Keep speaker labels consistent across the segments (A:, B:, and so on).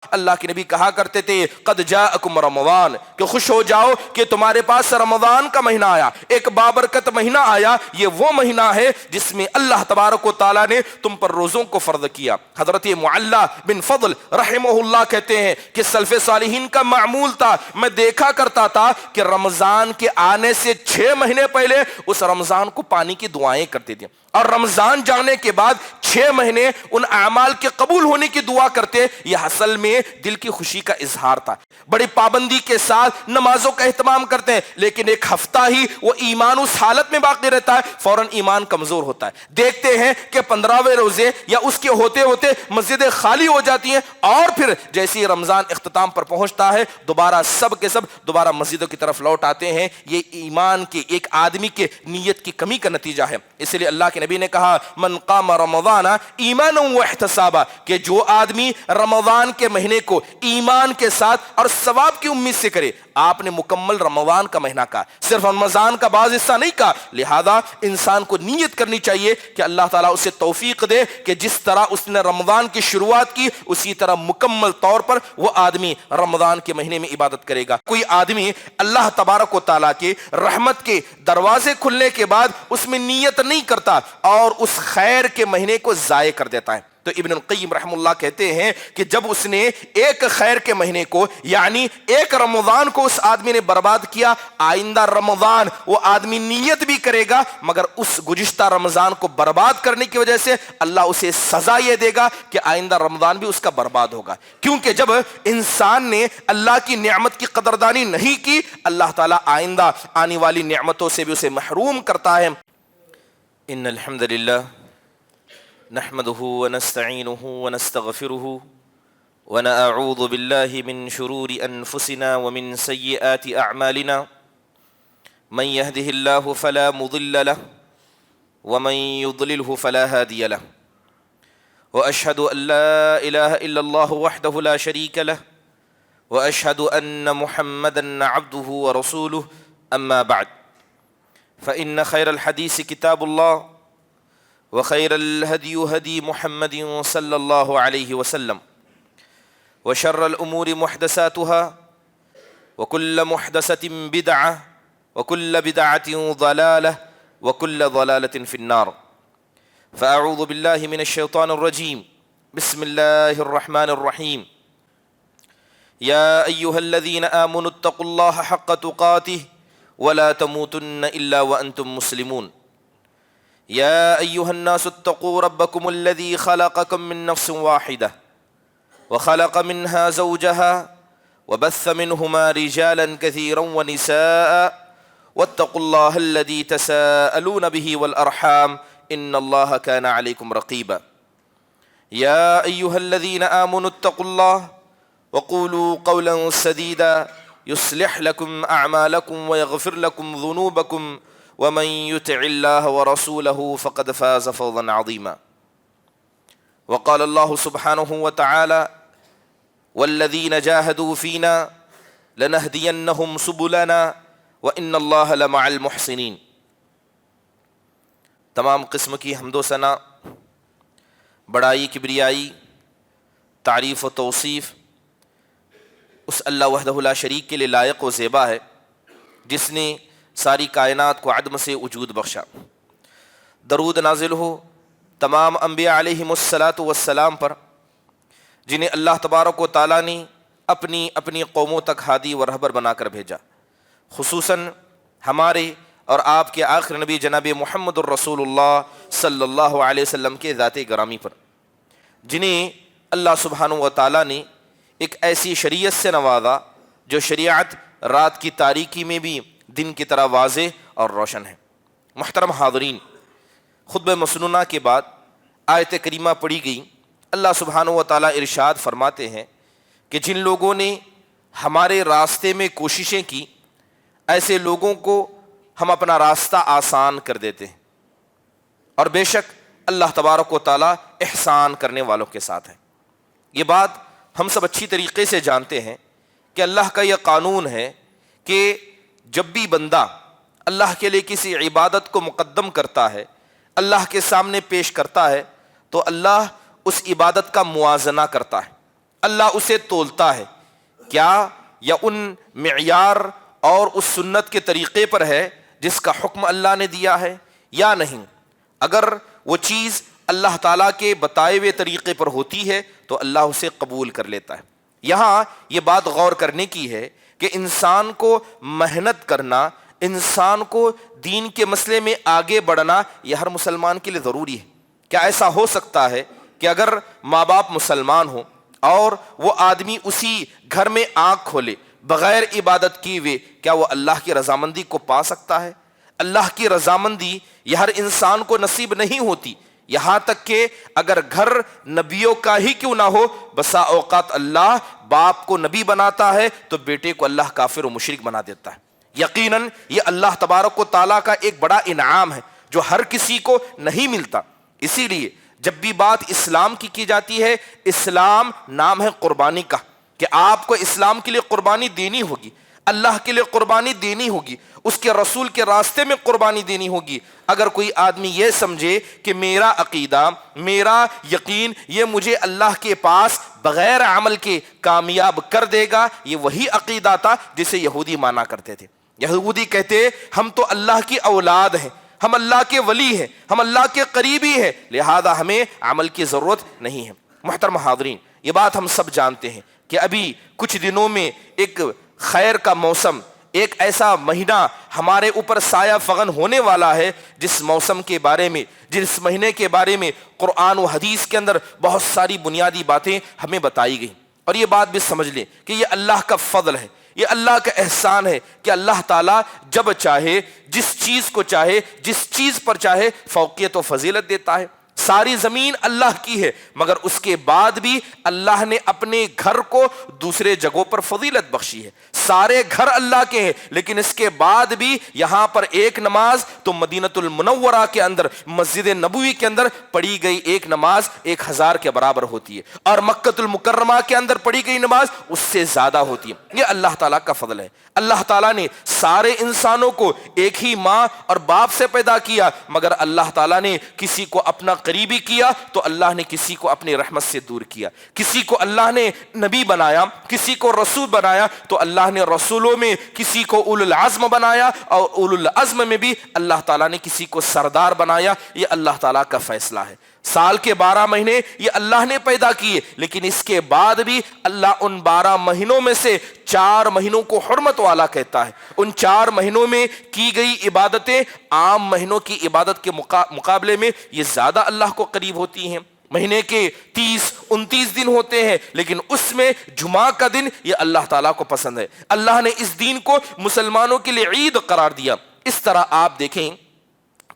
A: اللہ کے نبی کہا کرتے تھے قد جاءکم رمضان، کہ خوش ہو جاؤ کہ تمہارے پاس رمضان کا مہینہ آیا، ایک بابرکت مہینہ آیا۔ یہ وہ مہینہ ہے جس میں اللہ تبارک و تعالیٰ نے تم پر روزوں کو فرض کیا۔ حضرت معلّہ بن فضل رحمہ اللہ کہتے ہیں کہ سلف صالحین کا معمول تھا، میں دیکھا کرتا تھا کہ رمضان کے آنے سے 6 مہینے پہلے اس رمضان کو پانی کی دعائیں کرتے تھے، اور رمضان جانے کے بعد 6 مہینے ان اعمال کے قبول ہونے کی دعا کرتے۔ یہ اصل میں دل کی خوشی کا اظہار تھا۔ بڑی پابندی کے ساتھ نمازوں کا اہتمام کرتے ہیں، لیکن ایک ہفتہ ہی وہ ایمان اس حالت میں باقی رہتا ہے، فوراً ایمان کمزور ہوتا ہے۔ دیکھتے ہیں کہ 15ویں روزے یا اس کے ہوتے ہوتے مسجدیں خالی ہو جاتی ہیں، اور پھر جیسے ہی رمضان اختتام پر پہنچتا ہے دوبارہ سب کے سب دوبارہ مسجدوں کی طرف لوٹ آتے ہیں۔ یہ ایمان کے ایک آدمی کے نیت کی کمی کا نتیجہ ہے۔ اس لیے اللہ کے نبی نے کہا من قام رمضان ایمانا واحتسابا، کہ جو آدمی رمضان کے مہینے کو ایمان کے ساتھ اور ثواب کی امید سے کرے۔ آپ نے مکمل رمضان کا مہینہ کہا، صرف رمضان کا بعض حصہ نہیں کہا۔ لہذا انسان کو نیت کرنی چاہیے کہ اللہ تعالیٰ اسے توفیق دے کہ جس طرح اس نے رمضان کی شروعات کی اسی طرح مکمل طور پر وہ آدمی رمضان کے مہینے میں عبادت کرے گا۔ کوئی آدمی اللہ تبارک و تعالیٰ کے رحمت کے دروازے کھلنے کے بعد اس میں نیت نہیں کرتا اور اس خیر کے مہینے کو ضائع کر دیتا ہے، تو ابن القیم رحم اللہ کہتے ہیں کہ جب اس نے ایک خیر کے مہینے کو یعنی ایک رمضان کو اس آدمی نے برباد کیا، آئندہ رمضان وہ آدمی نیت بھی کرے گا مگر اس گزشتہ رمضان کو برباد کرنے کی وجہ سے اللہ اسے سزا یہ دے گا کہ آئندہ رمضان بھی اس کا برباد ہوگا۔ کیونکہ جب انسان نے اللہ کی نعمت کی قدردانی نہیں کی، اللہ تعالیٰ آئندہ آنے والی نعمتوں سے بھی اسے محروم کرتا ہے۔ ان الحمد للہ نحمده ونستعینه ونستغفره ونعوذ بالله من شرور انفسنا ومن سیئات اعمالنا من يهده الله فلا مضل له ومن يضلله فلا هادي له واشهد ان لا اله الا الله وحده لا شريك له واشهد ان محمدا عبده ورسوله اما بعد فان خير الحديث كتاب الله وخير الهدي هدي محمد صلى الله عليه وسلم وشر الأمور محدثاتها وكل محدثة بدعة وكل بدعة ضلالة وكل ضلالة في النار فأعوذ بالله من الشيطان الرجيم بسم الله الرحمن الرحيم يا أيها الذين آمنوا اتقوا الله حق تقاته ولا تموتن إلا وأنتم مسلمون يا أيها الناس اتقوا ربكم الذي خلقكم من نفس واحدة وخلق منها زوجها وبث منهما رجالا كثيرا ونساء واتقوا الله الذي تساءلون به والأرحام إن الله كان عليكم رقيبا يا أيها الذين آمنوا اتقوا الله وقولوا قولا سديدا يصلح لكم أعمالكم ويغفر لكم ذنوبكم ومن يطع الله ورسوله فقد فاز فوزا عظيما وقال الله سبحانه وتعالى والذين جاهدوا فينا لنهدينهم سبلنا وإن الله لمع المحسنين۔ تمام قسم کی حمد و ثنا، بڑائی کبریائی، تعریف و توصیف اس اللہ وحدہ لا شریک کے لیے لائق و زیبا ہے جس نے ساری کائنات کو عدم سے وجود بخشا۔ درود نازل ہو تمام انبیاء علیہم الصلاۃ والسلام پر جنہیں اللہ تبارک و تعالیٰ نے اپنی اپنی قوموں تک ہادی و رہبر بنا کر بھیجا، خصوصاً ہمارے اور آپ کے آخر نبی جناب محمد الرسول اللہ صلی اللہ علیہ وسلم کے ذات گرامی پر، جنہیں اللہ سبحانہ و تعالیٰ نے ایک ایسی شریعت سے نوازا جو شریعت رات کی تاریکی میں بھی دن کی طرح واضح اور روشن ہے۔ محترم حاضرین، خطبہ مسنونہ کے بعد آیت کریمہ پڑھی گئی۔ اللہ سبحانہ و تعالیٰ ارشاد فرماتے ہیں کہ جن لوگوں نے ہمارے راستے میں کوششیں کی ایسے لوگوں کو ہم اپنا راستہ آسان کر دیتے ہیں، اور بے شک اللہ تبارک و تعالیٰ احسان کرنے والوں کے ساتھ ہے۔ یہ بات ہم سب اچھی طریقے سے جانتے ہیں کہ اللہ کا یہ قانون ہے کہ جب بھی بندہ اللہ کے لیے کسی عبادت کو مقدم کرتا ہے، اللہ کے سامنے پیش کرتا ہے، تو اللہ اس عبادت کا موازنہ کرتا ہے۔ اللہ اسے تولتا ہے کیا یا ان معیار اور اس سنت کے طریقے پر ہے جس کا حکم اللہ نے دیا ہے یا نہیں؟ اگر وہ چیز اللہ تعالیٰ کے بتائے ہوئے طریقے پر ہوتی ہے تو اللہ اسے قبول کر لیتا ہے۔ یہاں یہ بات غور کرنے کی ہے کہ انسان کو محنت کرنا، انسان کو دین کے مسئلے میں آگے بڑھنا، یہ ہر مسلمان کے لیے ضروری ہے۔ کیا ایسا ہو سکتا ہے کہ اگر ماں باپ مسلمان ہوں اور وہ آدمی اسی گھر میں آنکھ کھولے بغیر عبادت کیے ہوئے، کیا وہ اللہ کی رضامندی کو پا سکتا ہے؟ اللہ کی رضامندی یہ ہر انسان کو نصیب نہیں ہوتی، یہاں تک کہ اگر گھر نبیوں کا ہی کیوں نہ ہو، بسا اوقات اللہ باپ کو نبی بناتا ہے تو بیٹے کو اللہ کافر و مشرک بنا دیتا ہے۔ یقیناً یہ اللہ تبارک و تعالیٰ کا ایک بڑا انعام ہے جو ہر کسی کو نہیں ملتا۔ اسی لیے جب بھی بات اسلام کی جاتی ہے، اسلام نام ہے قربانی کا، کہ آپ کو اسلام کے لیے قربانی دینی ہوگی، اللہ کے لیے قربانی دینی ہوگی، اس کے رسول کے راستے میں قربانی دینی ہوگی۔ اگر کوئی آدمی یہ سمجھے کہ میرا عقیدہ، میرا یقین یہ مجھے اللہ کے پاس بغیر عمل کے کامیاب کر دے گا، یہ وہی عقیدہ تھا جسے یہودی مانا کرتے تھے۔ یہودی کہتے ہم تو اللہ کی اولاد ہیں، ہم اللہ کے ولی ہیں، ہم اللہ کے قریبی ہیں، لہذا ہمیں عمل کی ضرورت نہیں ہے۔ محترم حاضرین، یہ بات ہم سب جانتے ہیں کہ ابھی کچھ دنوں میں ایک خیر کا موسم، ایک ایسا مہینہ ہمارے اوپر سایہ فغن ہونے والا ہے جس موسم کے بارے میں، جس مہینے کے بارے میں قرآن و حدیث کے اندر بہت ساری بنیادی باتیں ہمیں بتائی گئیں۔ اور یہ بات بھی سمجھ لیں کہ یہ اللہ کا فضل ہے، یہ اللہ کا احسان ہے کہ اللہ تعالیٰ جب چاہے، جس چیز کو چاہے، جس چیز پر چاہے فوقیت و فضیلت دیتا ہے۔ ساری زمین اللہ کی ہے، مگر اس کے بعد بھی اللہ نے اپنے گھر کو دوسرے جگہوں پر فضیلت بخشی ہے۔ سارے گھر اللہ کے ہیں، لیکن اس کے بعد بھی یہاں پر ایک نماز تو مدینۃ المنورہ کے اندر، مسجد نبوی کے اندر پڑھی گئی ایک نماز 1000 کے برابر ہوتی ہے، اور مکۃ المکرمہ کے اندر پڑھی گئی نماز اس سے زیادہ ہوتی ہے۔ یہ اللہ تعالیٰ کا فضل ہے۔ اللہ تعالیٰ نے سارے انسانوں کو ایک ہی ماں اور باپ سے پیدا کیا، مگر اللہ تعالیٰ نے کسی کو اپنا قریبی کیا تو اللہ نے کسی کو اپنی رحمت سے دور کیا، کسی کو اللہ نے نبی بنایا، کسی کو رسول بنایا تو اللہ نے رسولوں میں کسی کو اولو العزم بنایا، اور اولو العزم میں بھی اللہ تعالیٰ نے کسی کو سردار بنایا۔ یہ اللہ تعالیٰ کا فیصلہ ہے۔ سال کے 12 مہینے یہ اللہ نے پیدا کیے، لیکن اس کے بعد بھی اللہ ان 12 مہینوں میں سے 4 مہینوں کو حرمت والا کہتا ہے۔ ان 4 مہینوں میں کی گئی عبادتیں عام مہینوں کی عبادت کے مقابلے میں یہ زیادہ اللہ کو قریب ہوتی ہیں۔ مہینے کے 30-29 دن ہوتے ہیں، لیکن اس میں جمعہ کا دن یہ اللہ تعالیٰ کو پسند ہے۔ اللہ نے اس دن کو مسلمانوں کے لیے عید قرار دیا۔ اس طرح آپ دیکھیں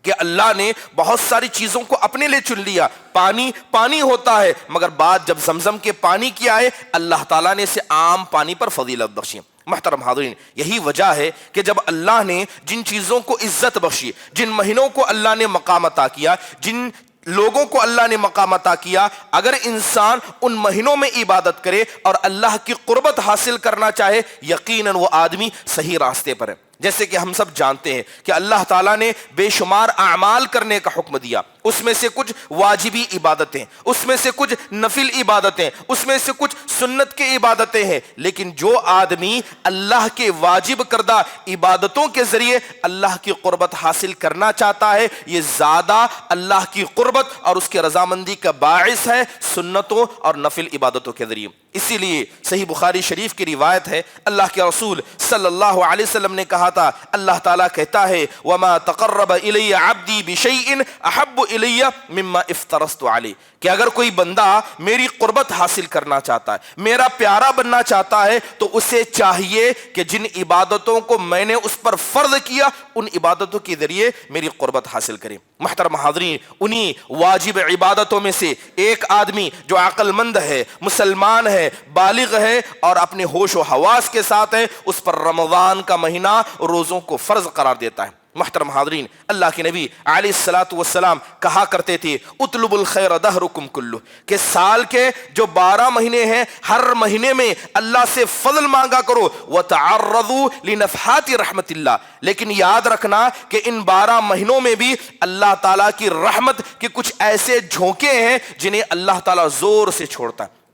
A: کہ اللہ نے بہت ساری چیزوں کو اپنے لیے چن لیا۔ پانی ہوتا ہے، مگر بات جب زمزم کے پانی کی آئے، اللہ تعالیٰ نے اسے عام پانی پر فضیلت بخشی۔ محترم حاضرین، یہی وجہ ہے کہ جب اللہ نے جن چیزوں کو عزت بخشی، جن مہینوں کو اللہ نے مقام عطا کیا، جن لوگوں کو اللہ نے مقام عطا کیا، اگر انسان ان مہینوں میں عبادت کرے اور اللہ کی قربت حاصل کرنا چاہے، یقیناً وہ آدمی صحیح راستے پر ہے۔ جیسے کہ ہم سب جانتے ہیں کہ اللہ تعالیٰ نے بے شمار اعمال کرنے کا حکم دیا، اس میں سے کچھ واجبی عبادتیں، اس میں سے کچھ نفل عبادتیں، اس میں سے کچھ سنت کی عبادتیں ہیں، لیکن جو آدمی اللہ کے واجب کردہ عبادتوں کے ذریعے اللہ کی قربت حاصل کرنا چاہتا ہے، یہ زیادہ اللہ کی قربت اور اس کے رضامندی کا باعث ہے سنتوں اور نفل عبادتوں کے ذریعے۔ اسی لیے صحیح بخاری شریف کی روایت ہے، اللہ کے رسول صلی اللہ علیہ وسلم نے کہا تھا، اللہ تعالیٰ کہتا ہے وَمَا تَقَرَّبَ إِلَيَّ عَبْدِي بِشَيْءٍ أَحَبُّ إِلَيَّ مِمَّا افْتَرَضْتُ عَلَيْهِ، کہ اگر کوئی بندہ میری قربت حاصل کرنا چاہتا ہے، میرا پیارا بننا چاہتا ہے، تو اسے چاہیے کہ جن عبادتوں کو میں نے اس پر فرض کیا، ان عبادتوں کے ذریعے میری قربت حاصل کرے۔ محترم حاضرین، انہی واجب عبادتوں میں سے ایک آدمی جو عقل مند ہے، مسلمان ہے، بالغ ہے اور اپنے ہوش و حواس کے ساتھ ہے، اس پر رمضان کا مہینہ روزوں کو فرض قرار دیتا ہے۔ محترم حاضرین، اللہ کے نبی علیہ الصلوۃ والسلام کہا کرتے تھے اطلب الخیر دہرکم کلہ، کہ سال کے جو 12 مہینے ہیں، ہر مہینے میں اللہ سے فضل مانگا کرو، وتعرضوا لنفحات رحمت اللہ، لیکن یاد رکھنا کہ ان 12 مہینوں میں بھی اللہ تعالیٰ کی رحمت کے کچھ ایسے جھونکے ہیں جنہیں اللہ تعالیٰ زور سے چھوڑتا ہے۔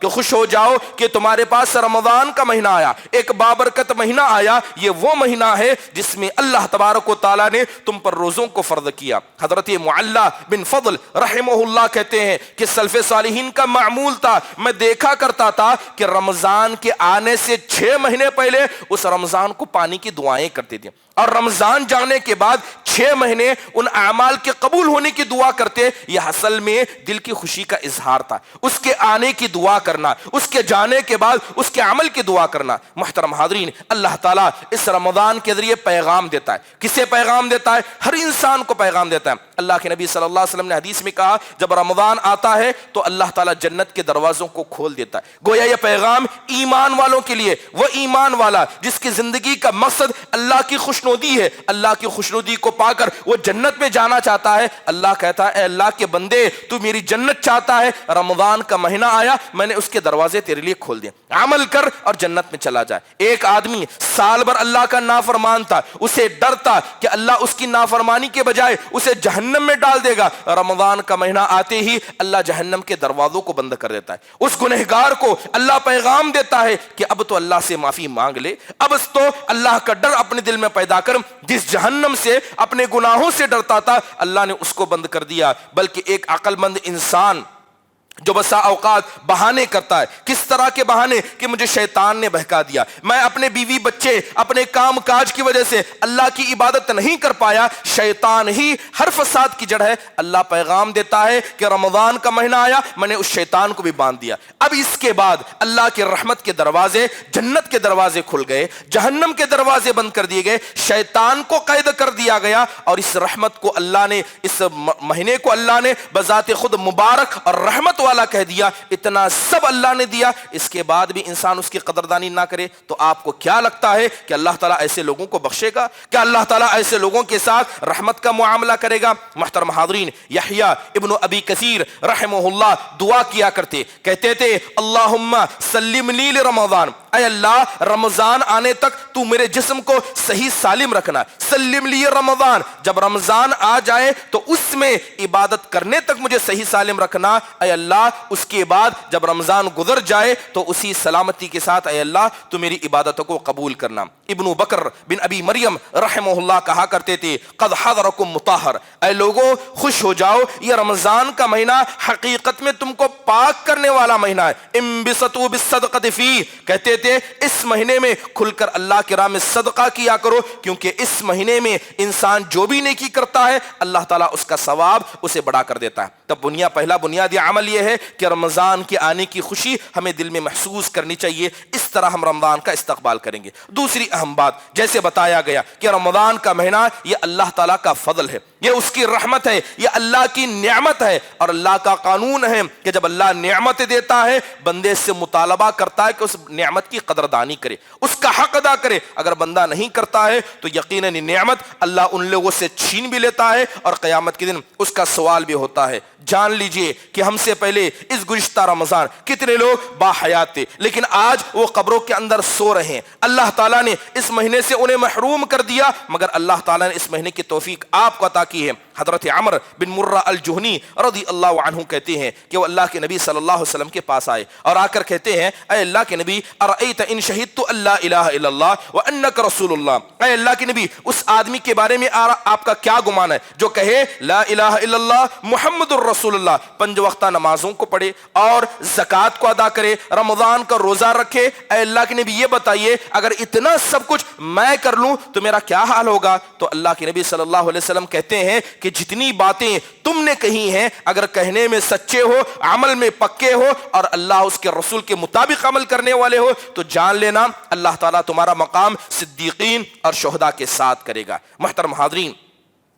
A: کہ خوش ہو جاؤ کہ تمہارے پاس رمضان کا مہینہ آیا، ایک بابرکت مہینہ آیا، یہ وہ مہینہ ہے جس میں اللہ تبارک و تعالیٰ نے تم پر روزوں کو فرض کیا۔ حضرت معلّہ بن فضل رحمہ اللہ کہتے ہیں کہ سلف صالحین کا معمول تھا، میں دیکھا کرتا تھا کہ رمضان کے آنے سے 6 مہینے پہلے اس رمضان کو پانے کی دعائیں کرتے تھے، اور رمضان جانے کے بعد 6 مہینے ان اعمال کے قبول ہونے کی دعا کرتے۔ یہ اصل میں دل کی خوشی کا اظہار تھا، اس کے آنے کی دعا کرنا، اس کے جانے کے بعد اس کے عمل کی دعا کرنا۔ محترم حاضرین، اللہ تعالیٰ اس رمضان کے ذریعے پیغام دیتا ہے۔ کسے پیغام دیتا ہے؟ ہر انسان کو پیغام دیتا ہے۔ اللہ کے نبی صلی اللہ علیہ وسلم نے حدیث میں کہا جب رمضان آتا ہے تو اللہ تعالیٰ جنت کے دروازوں کو کھول دیتا ہے۔ گویا یہ پیغام ایمان والوں کے لیے، وہ ایمان والا جس کی زندگی کا مقصد اللہ کی خوشنودی ہے، اللہ کی خوشنودی کو پا کر وہ جنت میں جانا چاہتا ہے، اللہ کہتا ہے اے اللہ کے بندے تو میری جنت چاہتا ہے، رمضان کا مہینہ آیا، میں نے اس کے دروازے تیرے لیے کھول دیے، عمل کر اور جنت میں چلا جائے۔ ایک آدمی سال بھر اللہ کا نافرمان تھا، اسے ڈر تھا کہ اللہ اس کی نافرمانی کے بجائے اسے جہنم میں ڈال دے گا، رمضان کا مہینہ آتے ہی اللہ جہنم کے دروازوں کو بند کر دیتا ہے۔ اس گنہگار کو اللہ پیغام دیتا ہے کہ اب تو اللہ سے معافی مانگ لے، اب تو اللہ کا ڈر اپنے دل میں پیدا کر، جس جہنم سے اپنے گناہوں سے ڈرتا تھا اللہ نے اس کو بند کر دیا۔ بلکہ ایک عقل مند انسان جو بسا اوقات بہانے کرتا ہے، کس طرح کے بہانے کہ مجھے شیطان نے بہکا دیا، میں اپنے بیوی بچے اپنے کام کاج کی وجہ سے اللہ کی عبادت نہیں کر پایا، شیطان ہی ہر فساد کی جڑ ہے۔ اللہ پیغام دیتا ہے کہ رمضان کا مہینہ آیا، میں نے اس شیطان کو بھی باندھ دیا۔ اب اس کے بعد اللہ کے رحمت کے دروازے، جنت کے دروازے کھل گئے، جہنم کے دروازے بند کر دیے گئے، شیطان کو قید کر دیا گیا، اور اس رحمت کو اللہ نے، اس مہینے کو اللہ نے بذات خود مبارک اور رحمت والا کہہ دیا۔ اتنا سب اللہ نے دیا، اس کے بعد بھی انسان اس کی قدردانی نہ کرے تو آپ کو کیا لگتا ہے کہ اللہ تعالیٰ ایسے لوگوں کو بخشے گا؟ کیا اللہ تعالیٰ ایسے لوگوں کے ساتھ رحمت کا معاملہ کرے گا؟ محترم حاضرین، یحییٰ ابن ابی کثیر رحمہ اللہ دعا کیا کرتے، کہتے تھے اللہم سلمنی لرمضان، اے اللہ رمضان آنے تک تو میرے جسم کو صحیح سالم رکھنا، سلم لی رمضان، جب رمضان آ جائے تو اس میں عبادت کرنے تک مجھے صحیح سالم رکھنا، اے اللہ اس کے بعد جب رمضان گزر جائے تو اسی سلامتی کے ساتھ اے اللہ تو میری عبادتوں کو قبول کرنا۔ ابن بکر بن ابی مریم رحمہ اللہ کہا کرتے تھے قد حضرکم مطہر، اے لوگوں خوش ہو جاؤ، یہ رمضان کا مہینہ حقیقت میں تم کو پاک کرنے والا مہینہ ہے، انبسطوا بالصدقۃ فیہ، کہتے تھے اس مہینے میں کھل کر اللہ کی راہ میں صدقہ کیا کرو، کیونکہ اس مہینے میں انسان جو بھی نیکی کرتا ہے اللہ تعالیٰ اس کا ثواب اسے بڑا کر دیتا ہے۔ تب پہلا بنیادی عمل یہ ہے کہ رمضان کے آنے کی خوشی ہمیں دل میں محسوس کرنی چاہیے، اس طرح ہم رمضان کا استقبال کریں گے۔ دوسری اہم بات، جیسے بتایا گیا کہ رمضان کا مہینہ یہ اللہ تعالیٰ کا فضل ہے، یہ اس کی رحمت ہے، یہ اللہ کی نعمت ہے، اور اللہ کا قانون ہے کہ جب اللہ نعمت دیتا ہے بندے سے مطالبہ کرتا ہے کہ اس نعمت کی قدردانی کرے، اس کا حق ادا کرے۔ اگر بندہ نہیں کرتا ہے تو یقیناً نعمت اللہ ان لوگوں سے چھین بھی لیتا ہے اور قیامت کے دن اس کا سوال بھی ہوتا ہے۔ جان لیجئے کہ ہم سے پہلے اس گزشتہ رمضان کتنے لوگ باحیات تھے، لیکن آج وہ قبروں کے اندر سو رہے ہیں۔ اللہ تعالیٰ نے اس مہینے سے انہیں محروم کر دیا، مگر اللہ تعالیٰ نے اس مہینے کی توفیق آپ کو عطا کی ہے۔ حضرت عمر بن مرہ الجہنی رضی اللہ عنہ کہتے ہیں کہ وہ اللہ کے نبی صلی اللہ علیہ وسلم کے پاس آئے اور آ کر کہتے ہیں اے اللہ کے نبی ارأیت ان شہدت اللہ الہ الا اللہ وانک رسول اللہ، اے اللہ کے نبی اس آدمی کے بارے میں آپ کا کیا گمان ہے جو کہے لا الہ الا اللہ محمد الرسول اللہ، 5 وقتہ نمازوں کو پڑھے اور زکوٰۃ کو ادا کرے، رمضان کا روزہ رکھے؟ اے اللہ کے نبی یہ بتائیے اگر اتنا سب کچھ میں کر لوں تو میرا کیا حال ہوگا؟ تو اللہ کے نبی صلی اللہ علیہ وسلم کہتے ہیں کہ جتنی باتیں تم نے کہی ہیں اگر کہنے میں سچے ہو، عمل میں پکے ہو اور اللہ اس کے رسول کے مطابق عمل کرنے والے ہو تو جان لینا اللہ تعالیٰ تمہارا مقام صدیقین اور شہداء کے ساتھ کرے گا۔ محترم حاضرین،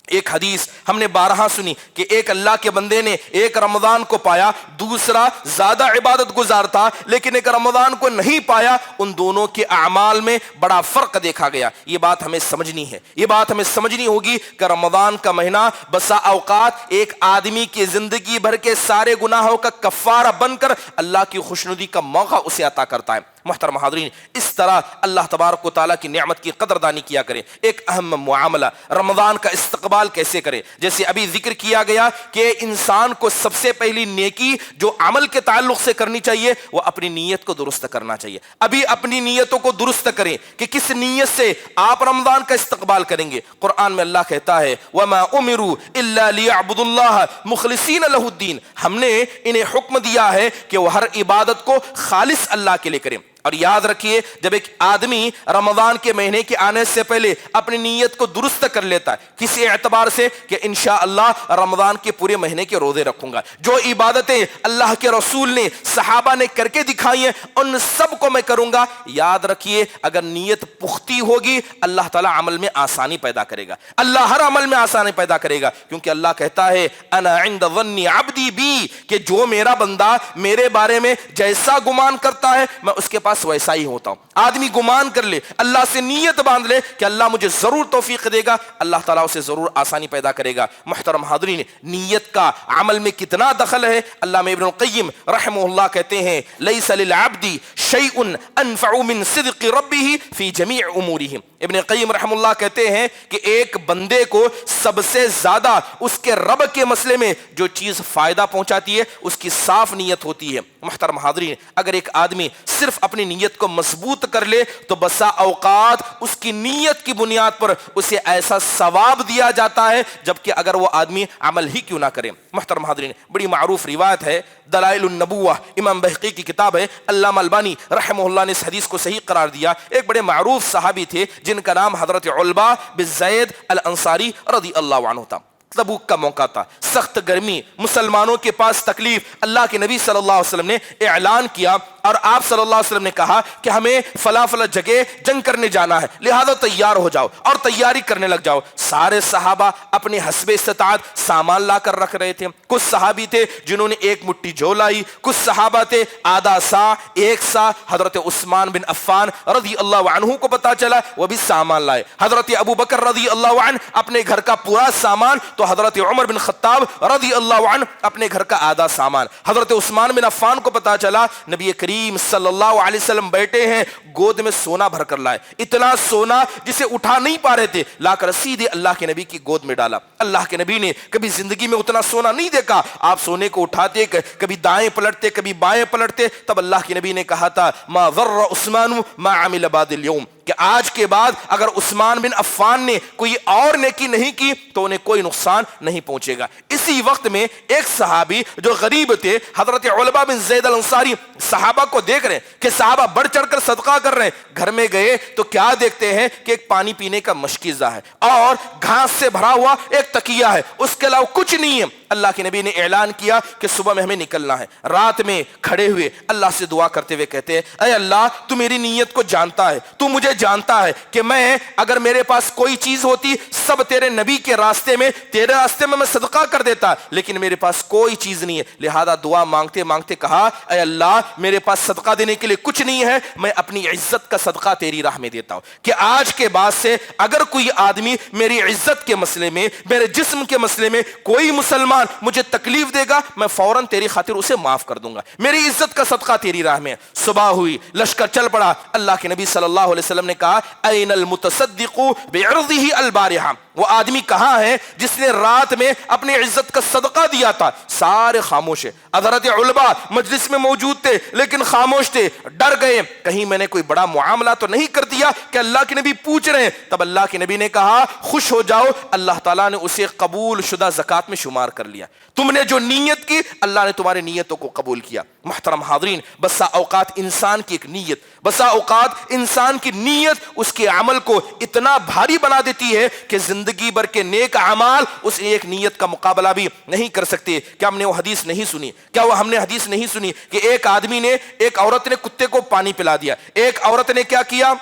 A: ایک حدیث ہم نے بارہا سنی کہ ایک اللہ کے بندے نے ایک رمضان کو پایا، دوسرا زیادہ عبادت گزار تھا لیکن ایک رمضان کو نہیں پایا، ان دونوں کے اعمال میں بڑا فرق دیکھا گیا۔ یہ بات ہمیں سمجھنی ہے، یہ بات ہمیں سمجھنی ہوگی کہ رمضان کا مہینہ بسا اوقات ایک آدمی کی زندگی بھر کے سارے گناہوں کا کفارہ بن کر اللہ کی خوشنودی کا موقع اسے عطا کرتا ہے۔ محترم حاضرین، اس طرح اللہ تبارک و تعالیٰ کی نعمت کی قدردانی کیا کریں۔ ایک اہم معاملہ رمضان کا استقبال کیسے کریں؟ جیسے ابھی ذکر کیا گیا کہ انسان کو سب سے پہلی نیکی جو عمل کے تعلق سے کرنی چاہیے وہ اپنی نیت کو درست کرنا چاہیے. ابھی اپنی نیتوں کو درست کریں کہ کس نیت سے آپ رمضان کا استقبال کریں گے. قرآن میں اللہ کہتا ہے وَمَا أُمِرُوا إِلَّا لِيَعْبُدُوا اللَّهَ مُخْلِصِينَ لَهُ الدِّينَ. ہم نے انہیں حکم دیا ہے کہ وہ ہر عبادت کو خالص اللہ کے لیے کریں. اور یاد رکھیے جب ایک آدمی رمضان کے مہینے کے آنے سے پہلے اپنی نیت کو درست کر لیتا ہے کسی اعتبار سے کہ انشاءاللہ رمضان کے پورے مہینے کے روزے رکھوں گا, جو عبادتیں اللہ کے رسول نے صحابہ نے کر کے دکھائی ہیں ان سب کو میں کروں گا. یاد رکھیے اگر نیت پختی ہوگی اللہ تعالیٰ عمل میں آسانی پیدا کرے گا, اللہ ہر عمل میں آسانی پیدا کرے گا, کیونکہ اللہ کہتا ہے انا عند ظن عبدی بی, کہ جو میرا بندہ میرے بارے میں جیسا گمان کرتا ہے میں اس کے پاس ویسا ہی ہوتا ہوں. آدمی گمان کر لے, اللہ سے نیت باندھ لے کہ اللہ مجھے ضرور توفیق دے گا, اللہ تعالیٰ اسے ضرور آسانی پیدا کرے گا. محترم حاضرین, نیت کا عمل میں کتنا دخل ہے. علامہ ابن القیم رحمہ اللہ کہتے ہیں لیس للعبد شیء انفع من صدق ربہ فی جمیع امورہ. ابن قیم رحمہ اللہ کہتے ہیں کہ ایک بندے کو سب سے زیادہ اس کے رب کے مسئلے میں جو چیز فائدہ پہنچاتی ہے اس کی صاف نیت ہوتی ہے. محترم حاضرین, اگر ایک آدمی صرف اپنی نیت کو مضبوط کر لے تو بسا اوقات اس کی نیت کی بنیاد پر اسے ایسا ثواب دیا جاتا ہے جبکہ اگر وہ آدمی عمل ہی کیوں نہ کرے. محترم حاضرین, بڑی معروف روایت ہے دلائل النبوہ, امام بہقی کی کتاب ہے, علامہ البانی رحمہ اللہ نے اس حدیث کو صحیح قرار دیا. ایک بڑے معروف صحابی تھے جن کا نام حضرت علبہ بن زید الانصاری رضی اللہ عنہ تھا. تبوک کا موقع تھا, سخت گرمی, مسلمانوں کے پاس تکلیف. اللہ کے نبی صلی اللہ علیہ وسلم نے اعلان کیا اور آپ صلی اللہ علیہ وسلم نے کہا کہ ہمیں فلاں فلاں جگہ جنگ کرنے جانا ہے, لہذا تیار ہو جاؤ اور تیاری کرنے لگ جاؤ. سارے صحابہ اپنے حسب استطاعت سامان لا کر رکھ رہے تھے. کچھ صحابی تھے جنہوں نے ایک مٹھی جو لائی, کچھ صحابہ تھے آدھا سا, ایک سا. حضرت عثمان بن عفان رضی اللہ عنہ کو پتا چلا وہ بھی سامان لائے. حضرت ابو بکر رضی اللہ عنہ اپنے گھر کا پورا سامان, تو حضرت عمر بن خطاب رضی اللہ عنہ اپنے گھر کا آدھا سامان. حضرت عثمان بن عفان کو پتا چلا نبی کریم صلی اللہ علیہ وسلم بیٹھے ہیں, گود میں سونا بھر کر لائے, اتنا سونا جسے اٹھا نہیں پا رہے تھے, لا کر سیدھے اللہ کے نبی کی گود میں ڈالا. اللہ کے نبی نے کبھی زندگی میں اتنا سونا نہیں دیکھا. آپ سونے کو اٹھاتے کبھی دائیں پلٹتے کبھی بائیں پلٹتے. تب اللہ کے نبی نے کہا تھا ما ضر عثمان ما عمل بعد اليوم, کہ آج کے بعد اگر عثمان بن عفان نے کوئی اور نیکی نہیں کی تو انہیں کوئی نقصان نہیں پہنچے گا. اسی وقت میں ایک صحابی جو غریب تھے حضرت علبہ بن زید الانصاری صحابہ کو دیکھ رہے ہیں کہ صحابہ بڑھ چڑھ کر صدقہ کر رہے ہیں. گھر میں گئے تو کیا دیکھتے ہیں کہ ایک پانی پینے کا مشکیزہ ہے اور گھاس سے بھرا ہوا ایک تکیہ ہے, اس کے علاوہ کچھ نہیں ہے. اللہ کے نبی نے اعلان کیا کہ صبح میں ہمیں نکلنا ہے. رات میں کھڑے ہوئے اللہ سے دعا کرتے ہوئے کہتے ہیں اے اللہ تو میری نیت کو جانتا ہے, تو مجھے جانتا ہے کہ میں اگر میرے پاس کوئی چیز ہوتی سب تیرے نبی کے راستے میں تیرے راستے میں صدقہ کر دیتا, لیکن میرے پاس کوئی چیز نہیں ہے. لہذا دعا مانگتے مانگتے کہا اے اللہ میرے پاس صدقہ دینے کے لیے کچھ نہیں ہے, میں اپنی عزت کا صدقہ تیری راہ میں دیتا ہوں کہ آج کے بعد سے اگر کوئی آدمی میری عزت کے مسئلے میں میرے جسم کے مسئلے میں کوئی مسلمان مجھے تکلیف دے گا میں فوراً تیری خاطر اسے معاف کر دوں گا, میری عزت کا صدقہ تیری راہ میں. صبح ہوئی, لشکر چل پڑا. اللہ کے نبی صلی اللہ علیہ وسلم نے کہا این المتصدق بعرضه البارحہ, وہ آدمی کہاں ہے جس نے رات میں اپنی عزت کا صدقہ دیا تھا. سارے خاموش ہے. حضرت علبہ مجلس میں موجود تھے لیکن خاموش تھے, ڈر گئے کہیں میں نے کوئی بڑا معاملہ تو نہیں کر دیا کہ اللہ کے نبی پوچھ رہے ہیں. تب اللہ کے نبی نے کہا خوش ہو جاؤ, اللہ تعالیٰ نے اسے قبول شدہ زکوٰۃ میں شمار کر لیا. تم نے جو نیت کی اللہ نے تمہاری نیتوں کو قبول کیا. محترم حاضرین, بسا اوقات انسان کی ایک نیت, بسا اوقات انسان کی نیت اس کے عمل کو اتنا بھاری بنا دیتی ہے کہ زندگی بھر کے نیک اعمال اس ایک نیت کا مقابلہ بھی نہیں کر سکتے. کیا ہم نے وہ حدیث نہیں سنی, کیا وہ ہم نے حدیث نہیں سنی کہ ایک آدمی نے, ایک عورت نے کتے کو پانی پلا دیا, ایک عورت نے کیا کیا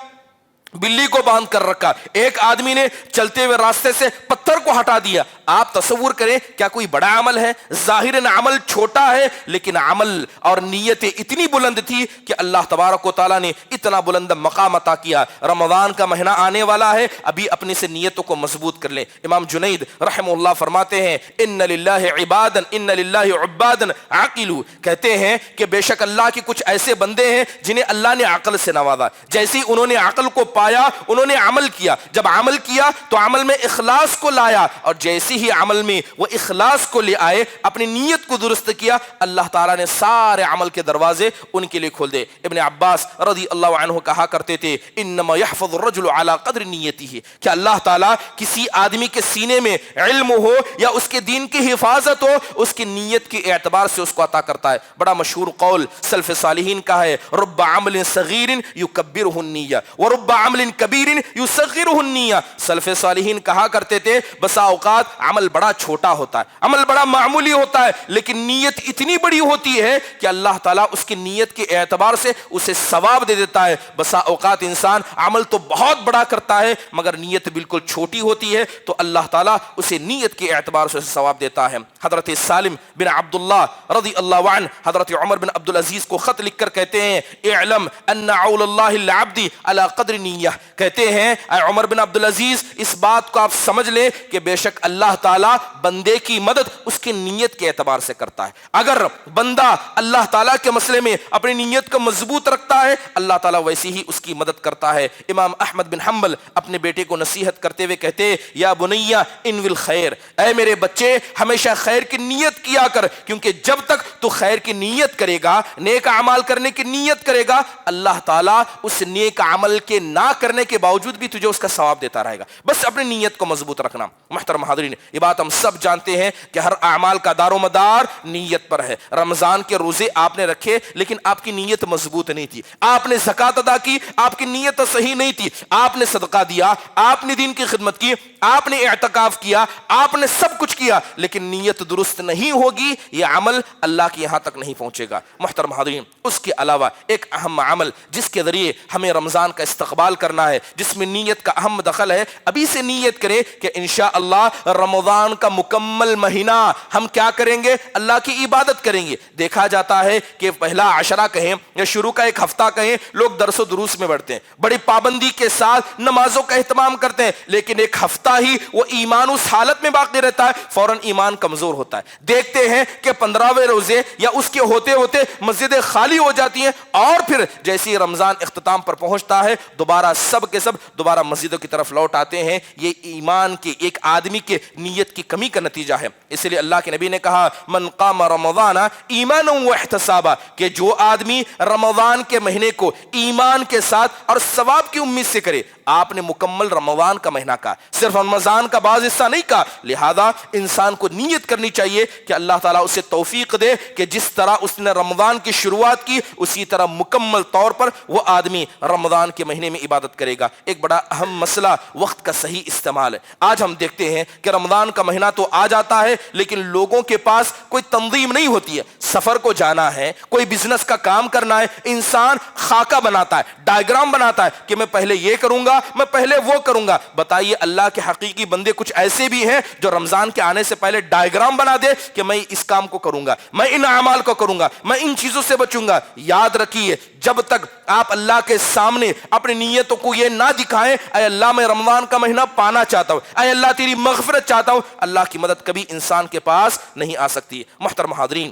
A: بلی کو باندھ کر رکھا, ایک آدمی نے چلتے ہوئے راستے سے پتھر کو ہٹا دیا. آپ تصور کریں کیا کوئی بڑا عمل ہے؟ ظاہراً عمل چھوٹا ہے لیکن عمل اور نیتیں اتنی بلند تھی کہ اللہ تبارک و تعالیٰ نے اتنا بلند مقام عطا کیا. رمضان کا مہینہ آنے والا ہے, ابھی اپنی سے نیتوں کو مضبوط کر لیں. امام جنید رحمہ اللہ فرماتے ہیں ان للہ عبادا ان للہ عبادا عاقلوا, کہتے ہیں کہ بے شک اللہ کے کچھ ایسے بندے ہیں جنہیں اللہ نے عقل سے نوازا. جیسی انہوں نے عقل کو پا آیا انہوں نے عمل کیا, جب عمل کیا تو عمل میں اخلاص کو لایا, اور جیسے ہی عمل میں وہ اخلاص کو لے آئے, اپنی نیت کو درست کیا, اللہ تعالیٰ نے سارے عمل کے دروازے ان کے لیے کھول دے. ابن عباس رضی اللہ عنہ کہا کرتے تھے انما يحفظ الرجل على قدر نیته, کہ اللہ تعالیٰ کسی آدمی کے سینے میں علم ہو یا اس کے دین کی حفاظت ہو, اس کی نیت کے اعتبار سے اس کو عطا کرتا ہے. بڑا مشہور قول سلف صالحین کا ہے, رب عمل صغیر یکبرہ النیہ ورب عمل کبیر یصغرہ النیہ. سلف صالحین کہا کرتے تھے بسا اوقات عمل بڑا چھوٹا ہوتا ہے, عمل بڑا معمولی ہوتا ہے, لیکن نیت اتنی بڑی ہوتی ہے کہ اللہ تعالیٰ اس کی نیت کے اعتبار سے اسے ثواب دے دیتا ہے. بسا اوقات انسان عمل تو بہت بڑا کرتا ہے مگر نیت بالکل چھوٹی ہوتی ہے, تو اللہ تعالیٰ اسے نیت کے اعتبار سے ثواب دیتا ہے. حضرت سالم بن عبداللہ رضی اللہ عنہ حضرت عمر بن عبدالعزیز کو خط لکھ کر کہتے ہیں اعلم ان عول اللہ للعبد علی قدر نیہ, کہتے ہیں اے عمر بن عبدالعزیز اس بات کو آپ سمجھ لیں کہ بے شک اللہ تعالیٰ بندے کی مدد اس کی نیت کے اعتبار سے کرتا ہے. اگر بندہ اللہ تعالیٰ کے مسئلے میں اپنی نیت کو مضبوط رکھتا ہے اللہ تعالیٰ ویسی ہی اس کی مدد کرتا ہے. امام احمد بن حنبل اپنے بیٹے کو نصیحت کرتے ہوئے کہتے یا بنیا انوی الخیر, اے میرے بچے ہمیشہ خیر کی نیت کیا کر, کیونکہ جب تک تو خیر کی نیت کرے گا, نیک اعمال کرنے کی نیت کرے گا, اللہ تعالیٰ اس نیک عمل کے نہ کرنے کے باوجود بھی تجھے اس کا ثواب دیتا رہے گا. بس اپنی نیت کو مضبوط رکھنا. محترم حاضرین, یہ بات ہم سب جانتے ہیں کہ ہر اعمال کا دار و مدار نیت پر ہے. رمضان کے روزے آپ نے رکھے لیکن آپ کی نیت مضبوط نہیں تھی, آپ نے زکوٰۃ ادا کی آپ کی نیت صحیح نہیں تھی, آپ نے صدقہ دیا, آپ نے دین کی خدمت کی, آپ نے اعتکاف کیا, آپ نے سب کچھ کیا, لیکن نیت درست نہیں ہوگی, یہ عمل اللہ کے یہاں تک نہیں پہنچے گا. محترم حاضرین, اس کے علاوہ ایک اہم عمل جس کے ذریعے ہمیں رمضان کا استقبال کرنا ہے, جس میں نیت کا اہم دخل ہے, ابھی سے نیت کریں کہ انشاءاللہ رمضان کا مکمل مہینہ ہم کیا کریں گے, اللہ کی عبادت کریں گے. دیکھا جاتا ہے کہ پہلا عشرہ کہیں یا شروع کا ایک ہفتہ کہیں لوگ درس و دروس میں بڑھتے ہیں, بڑی پابندی کے ساتھ نمازوں کا اہتمام کرتے ہیں, لیکن ایک ہفتہ ہی وہ ایمان اس حالت میں باقی رہتا ہے, فوراً ایمان کمزور ہوتا ہے. دیکھتے ہیں کہ 15ویں روزے یا اس کے ہوتے ہوتے مسجدیں خالی ہو جاتی ہیں, اور پھر جیسے ہی رمضان اختتام پر پہنچتا ہے دوبارہ سب کے سب دوبارہ مسجدوں کی طرف لوٹ آتے ہیں. یہ ایمان کے ایک آدمی کے نیت کی کمی کا نتیجہ ہے. اس لیے اللہ کے نبی نے کہا من قام رمضان ایمانا واحتسابا, کہ جو آدمی رمضان کے مہینے کو ایمان کے ساتھ اور ثواب کی امید سے کرے. آپ نے مکمل رمضان کا مہینہ کہا, صرف رمضان کا بعض حصہ نہیں کہا. لہذا انسان کو نیت کرنی چاہیے کہ اللہ تعالیٰ اسے توفیق دے کہ جس طرح اس نے رمضان کی شروعات کی اسی طرح مکمل طور پر وہ آدمی رمضان کے مہینے میں عبادت کرے گا. ایک بڑا اہم مسئلہ وقت کا صحیح استعمال ہے. آج ہم دیکھتے ہیں کہ رمضان کا مہینہ تو آ جاتا ہے لیکن لوگوں کے پاس کوئی تنظیم نہیں ہوتی ہے. سفر کو جانا ہے, کوئی بزنس کا کام کرنا ہے, انسان خاکہ بناتا ہے, ڈائیگرام بناتا ہے کہ میں پہلے یہ کروں گا, میں پہلے وہ کروں گا. بتائیے اللہ کے حقیقی بندے کچھ ایسے بھی ہیں جو رمضان کے آنے سے پہلے ڈائیگرام بنا دے کہ میں اس کام کو کروں گا, میں ان اعمال کو کروں گا, میں ان چیزوں سے بچوں گا. یاد رکھیے جب تک آپ اللہ کے سامنے اپنی نیتوں کو یہ نہ دکھائیں اے اللہ میں رمضان کا مہینہ پانا چاہتا ہوں, اے اللہ تیری مغفرت چاہتا ہوں, اللہ کی مدد کبھی انسان کے پاس نہیں آ سکتی. محترم حاضرین,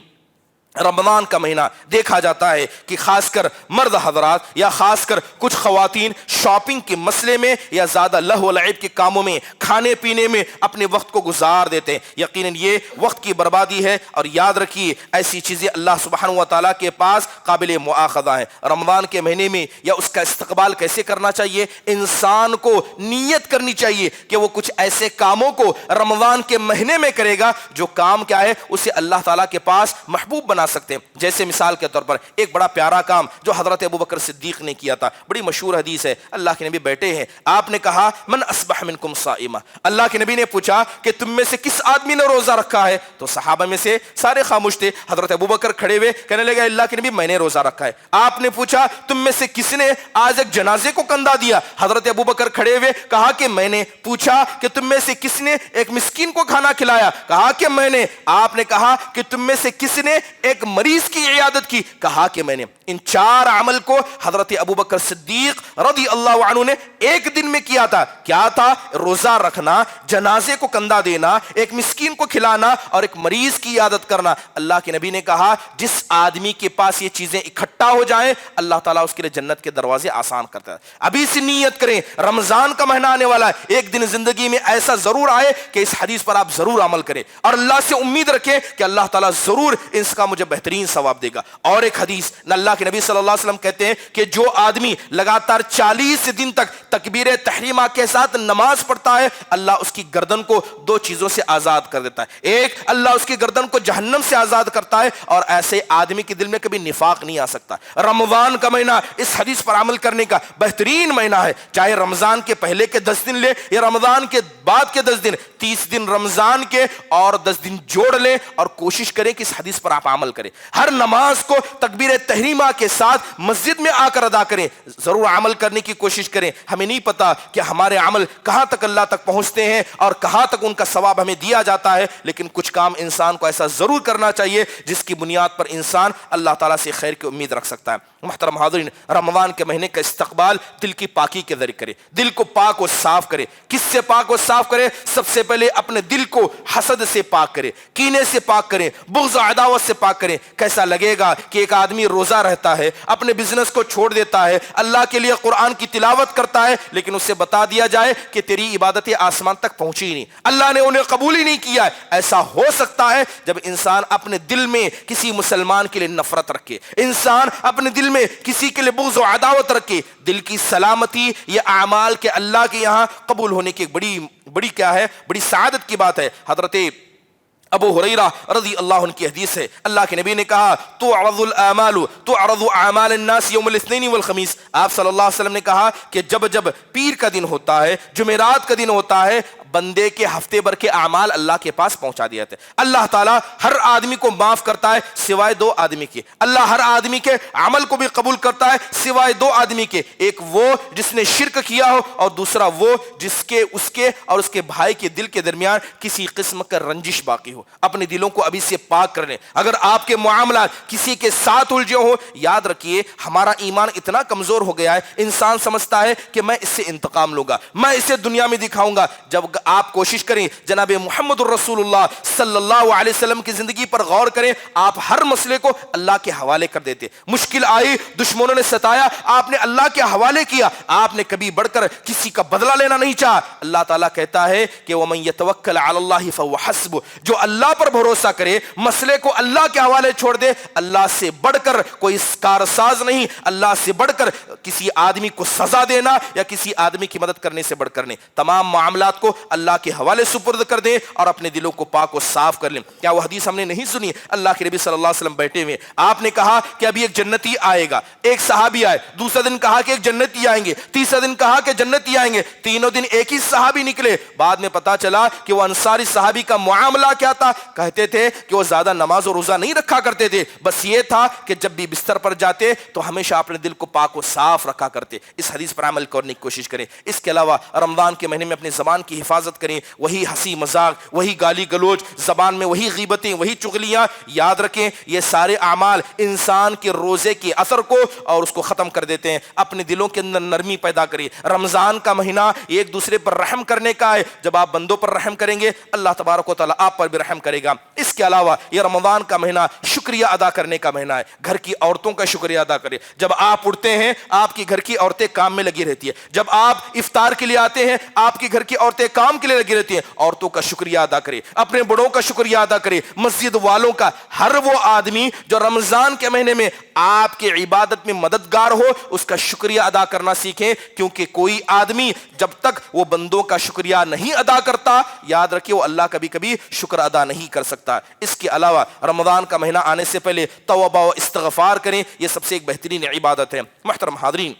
A: رمضان کا مہینہ دیکھا جاتا ہے کہ خاص کر مرد حضرات یا خاص کر کچھ خواتین شاپنگ کے مسئلے میں یا زیادہ لہو و لعب کے کاموں میں, کھانے پینے میں اپنے وقت کو گزار دیتے ہیں. یقیناً یہ وقت کی بربادی ہے, اور یاد رکھیے ایسی چیزیں اللہ سبحانہ و تعالیٰ کے پاس قابل مؤاخذہ ہیں. رمضان کے مہینے میں یا اس کا استقبال کیسے کرنا چاہیے, انسان کو نیت کرنی چاہیے کہ وہ کچھ ایسے کاموں کو رمضان کے مہینے میں کرے گا جو کام کیا ہے اسے اللہ تعالیٰ کے پاس محبوب بنا سکتے ہیں. جیسے مثال کے طور پر ایک بڑا پیارا کام جو حضرت ابوبکر صدیق نے کیا تھا, بڑی مشہور حدیث ہے. اللہ کے نبی بیٹھے ہیں, آپ نے کہا من اصبح منکم صائما, اللہ کے نبی نے پوچھا کہ تم میں سے کس آدمی نے روزہ رکھا ہے, تو صحابہ میں سے سارے خاموش تھے. حضرت ابوبکر کھڑے ہوئے کہنے لگے اللہ کے نبی میں نے روزہ رکھا ہے. آپ نے پوچھا تم میں سے کس نے آج ایک جنازے کو کندھا دیا, حضرت ابوبکر کھڑے ہوئے کہا کہ میں نے. پوچھا کہ تم میں سے کس نے ایک مسکین کو کھانا کھلایا, کہا کہ میں نے. آپ نے کہا کہ تم میں سے کس نے ایک ایک مریض کی عیادت کی، کہا کہ میں نے ان 4 عمل کو حضرت ابوبکر صدیق رضی اللہ عنہ نے ایک دن میں کیا تھا۔ کیا تھا؟ روزہ رکھنا، جنازے کو کندھا دینا، ایک مسکین کو کھلانا اور ایک مریض کی عیادت کرنا۔ اللہ کے نبی نے کہا جس آدمی کے پاس یہ چیزیں اکٹھا ہو جائیں اللہ تعالیٰ اس کے لیے جنت کے دروازے آسان کرتا ہے۔ ابھی سے نیت کریں، رمضان کا مہینہ آنے والا ہے، ایک دن زندگی میں ایسا ضرور آئے کہ اس حدیث پر آپ ضرور عمل کریں اور اللہ سے امید رکھیں کہ اللہ تعالیٰ ضرور اس کا مجھے بہترین ثواب دے گا۔ اور ایک حدیث اللہ کے نبی صلی اللہ علیہ وسلم کہتے ہیں کہ جو آدمی لگاتار 40 دن تک تکبیر تحریمہ کے ساتھ نماز پڑھتا ہے اللہ اس کی گردن کو 2 چیزوں سے آزاد کر دیتا ہے۔ ایک، اللہ اس کی گردن کو جہنم سے آزاد کرتا ہے، اور ایسے آدمی کے دل میں کبھی نفاق نہیں آ سکتا۔ رمضان کا مہینہ اس حدیث پر عمل کرنے کا بہترین مہینہ ہے، چاہے رمضان کے پہلے کے 10 دن لے یا رمضان کے بعد کے 10 دن، 30 دن رمضان کے اور 10 دن جوڑ لیں اور کوشش کریں کہ اس حدیث پر آپ عمل کریں۔ ہر نماز کو تکبیر تحریمہ کے ساتھ مسجد میں آ کر ادا کریں، ضرور عمل کرنے کی کوشش کریں۔ ہمیں نہیں پتا کہ ہمارے عمل کہاں تک اللہ تک پہنچتے ہیں اور کہاں تک ان کا ثواب ہمیں دیا جاتا ہے، لیکن کچھ کام انسان کو ایسا ضرور کرنا چاہیے جس کی بنیاد پر انسان اللہ تعالیٰ سے خیر کی امید رکھ سکتا ہے۔ محترم حاضرین، رمضان کے مہینے کا استقبال دل کی پاکی کے ذریعے کرے، دل کو پاک و صاف کرے۔ کس سے پاک و صاف کرے؟ سب سے پہلے اپنے دل کو حسد سے پاک کرے، کینے سے پاک کرے، بغض و عداوت سے پاک کرے۔ کیسا لگے گا کہ ایک آدمی روزہ رہتا ہے، اپنے بزنس کو چھوڑ دیتا ہے، اللہ کے لیے قرآن کی تلاوت کرتا ہے، لیکن اسے بتا دیا جائے کہ تیری عبادتیں آسمان تک پہنچی نہیں، اللہ نے انہیں قبول ہی نہیں کیا ہے۔ ایسا ہو سکتا ہے جب انسان اپنے دل میں کسی مسلمان کے لیے نفرت رکھے، انسان اپنے دل میں کسی کے لیے بغض و عداوت رکھے۔ دل کی سلامتی یہ اعمال کے اللہ کے یہاں قبول ہونے کی ایک بڑی کیا ہے، بڑی سعادت کی بات ہے۔ حضرت ابو ہریرہ رضی اللہ عنہ کی حدیث ہے، اللہ کے نبی نے کہا تعرض اعمال الناس یوم الاثنین والخمیس۔ آپ صلی اللہ علیہ وسلم نے کہا کہ جب پیر کا دن ہوتا ہے، جمعرات کا دن ہوتا ہے، بندے کے ہفتے بھر کے اعمال اللہ کے پاس پہنچا دیے جاتے ہیں۔ اللہ تعالیٰ ہر آدمی کو معاف کرتا ہے سوائے 2 آدمی کے۔ اللہ ہر آدمی کے عمل کو بھی قبول کرتا ہے سوائے 2 آدمی کے، ایک وہ جس نے شرک کیا ہو اور دوسرا وہ جس کے اس کے اور اس کے بھائی کے دل کے درمیان کسی قسم کا رنجش باقی ہو۔ اپنے دلوں کو ابھی سے پاک کر لیں۔ اگر آپ کے معاملات کسی کے ساتھ الجھے ہو، یاد رکھیے ہمارا ایمان اتنا کمزور ہو گیا ہے، انسان سمجھتا ہے کہ میں اس سے انتقام لوں گا، میں اسے دنیا میں دکھاؤں گا۔ جب آپ کوشش کریں جناب محمد الرسول اللہ صلی اللہ علیہ وسلم کی زندگی پر غور کریں، آپ ہر مسئلے کو اللہ کے حوالے کر دیتے۔ مشکل آئی، دشمنوں نے ستایا، آپ نے اللہ کے حوالے کیا، آپ نے کبھی بڑھ کر کسی کا بدلہ لینا نہیں چاہا۔ اللہ تعالیٰ کہتا ہے کہ وَمَن يَتَوَكَّلْ عَلَى اللَّهِ فَهُوَ حَسْبُهُ، جو اللہ پر بھروسہ کرے، مسئلے کو اللہ کے حوالے چھوڑ دے، اللہ سے بڑھ کر کوئی کارساز نہیں، اللہ سے بڑھ کر کسی آدمی کو سزا دینا یا کسی آدمی کی مدد کرنے سے بڑھ کر نہیں۔ تمام معاملات کو اللہ کے حوالے سپرد کر دیں اور اپنے دلوں کو پاک و صاف کر لیں۔ کیا وہ حدیث ہم نے نہیں سنی؟ اللہ کے نبی صلی اللہ علیہ وسلم بیٹھے ہوئے، آپ نے کہا کہ ابھی ایک جنتی آئے گا، ایک صحابی آئے، دوسرا دن کہا کہ ایک جنتی آئیں گے، تیسرا دن کہا کہ جنتی آئیں گے، تینوں دن ایک ہی صحابی نکلے۔ بعد میں پتا چلا کہ وہ انصاری صحابی کا معاملہ کیا تھا، کہتے تھے کہ وہ زیادہ نماز و روزہ نہیں رکھا کرتے تھے، بس یہ تھا کہ جب بھی بستر پر جاتے تو ہمیشہ اپنے دل کو پاک و صاف رکھا کرتے۔ اس حدیث پر عمل کرنے کی کوشش کریں۔ اس کے علاوہ رمضان کے مہینے میں اپنی زبان کی حفاظت کریں، وہی ہنسی مذاق، وہی گالی گلوچ، زبان میں وہی غیبتیں، وہی چغلیاں، یاد رکھیں یہ سارے اعمال انسان کے روزے کے اثر کو اور اس کو ختم کر دیتے ہیں۔ اپنے دلوں کے اندر نرمی پیدا کریں۔ رمضان کا مہینہ ایک دوسرے پر رحم کرنے کا ہے، جب آپ بندوں پر رحم کریں گے اللہ تبارک و تعالیٰ آپ پر بھی رحم کرے گا۔ اس کے علاوہ یہ رمضان کا مہینہ شکریہ ادا کرنے کا مہینہ ہے، گھر کی عورتوں کا شکریہ ادا کریں۔ جب آپ اٹھتے ہیں آپ کی گھر کی عورتیں کام میں لگی رہتی ہے، جب آپ افطار کے لیے آتے ہیں آپ کی گھر کی عورتیں کام کے لیے لگی رہتی ہیں۔ عورتوں کا شکریہ ادا کریں، اپنے بڑوں کا شکریہ ادا کریں، مسجد والوں کا، ہر وہ آدمی جو رمضان کے مہینے میں آپ کی عبادت میں مددگار ہو اس کا شکریہ ادا کرنا سیکھیں، کیونکہ کوئی آدمی جب تک وہ بندوں کا شکریہ نہیں ادا کرتا یاد رکھیں وہ اللہ کبھی کبھی شکر ادا نہیں کر سکتا۔ اس کے علاوہ رمضان کا مہینہ آنے سے پہلے توبہ و استغفار کریں، یہ سب سے ایک بہترین عبادت ہے۔ محترم حاضرین،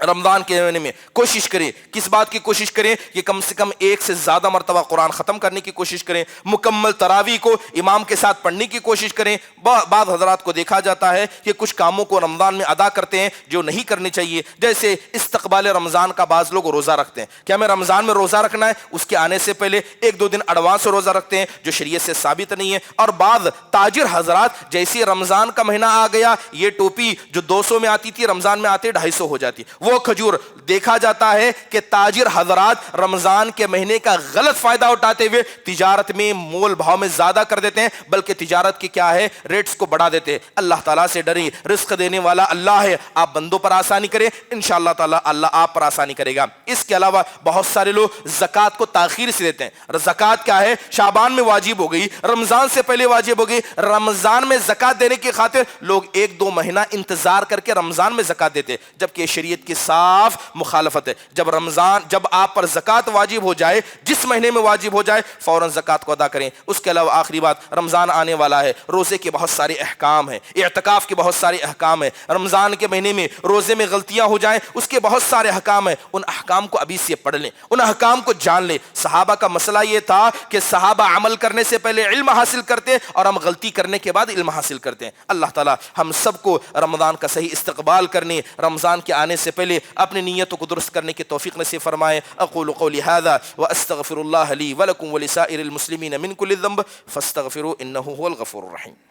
A: رمضان کے مہینے میں کوشش کریں. کس بات کی کوشش کریں؟ کہ کم سے کم 1 سے زیادہ مرتبہ قرآن ختم کرنے کی کوشش کریں. مکمل تراویح کو امام کے ساتھ پڑھنے کی کوشش کریں. بعض حضرات کو دیکھا جاتا ہے کہ کچھ کاموں کو رمضان میں ادا کرتے ہیں جو نہیں کرنے چاہیے. جیسے استقبال رمضان کا بعض لوگ روزہ رکھتے ہیں کہ ہمیں رمضان میں روزہ رکھنا ہے، اس کے آنے سے پہلے 1-2 دن ایڈوانس روزہ رکھتے ہیں جو شریعت سے ثابت نہیں ہے. اور بعض تاجر حضرات جیسے رمضان کا مہینہ آ گیا، یہ ٹوپی جو 200 میں آتی تھی رمضان میں آتے 250 ہو جاتی. وہ کھجور دیکھا جاتا ہے کہ تاجر حضرات رمضان کے مہینے کا غلط فائدہ اٹھاتے ہوئے تجارت میں مول بھاؤ میں زیادہ کر دیتے ہیں، بلکہ تجارت کی کیا ہے، ریٹس کو بڑھا دیتے ہیں. اللہ تعالیٰ سے ڈریں، رزق دینے والا اللہ ہے. آپ بندوں پر آسانی کریں، انشاءاللہ تعالیٰ اللہ آپ پر آسانی کرے گا. اس کے علاوہ بہت سارے لوگ زکوٰۃ کو تاخیر سے دیتے ہیں. زکوٰۃ کیا ہے؟ شعبان میں واجب ہو گئی، رمضان سے پہلے واجب ہو گئی. رمضان میں زکوٰۃ دینے کی خاطر لوگ 1-2 مہینہ انتظار کر کے رمضان میں زکوٰۃ دیتے، جبکہ شریعت کی صاف مخالفت ہے. جب آپ پر زکوٰۃ واجب ہو جائے، جس مہینے میں واجب ہو جائے، فوراً زکوٰۃ کو ادا کریں. اس کے علاوہ آخری بات، رمضان آنے والا ہے، روزے کے بہت سارے احکام ہیں، اعتکاف کے بہت سارے احکام ہیں. رمضان کے مہینے میں روزے میں غلطیاں ہو جائیں، اس کے بہت سارے احکام ہیں. ان احکام کو ابھی سے پڑھ لیں، ان احکام کو جان لیں. صحابہ کا مسئلہ یہ تھا کہ صحابہ عمل کرنے سے پہلے علم حاصل کرتے اور ہم غلطی کرنے کے بعد علم حاصل کرتے ہیں. اللہ تعالیٰ ہم سب کو رمضان کا صحیح استقبال کرنے، رمضان کے آنے سے پہلے اپنی نیتوں کو درست کرنے کی توفیق نصیب فرمائے. اقول قولی هذا واستغفر الله لي ولكم ولسائر المسلمين من كل ذنب فاستغفروا انه هو الغفور الرحيم.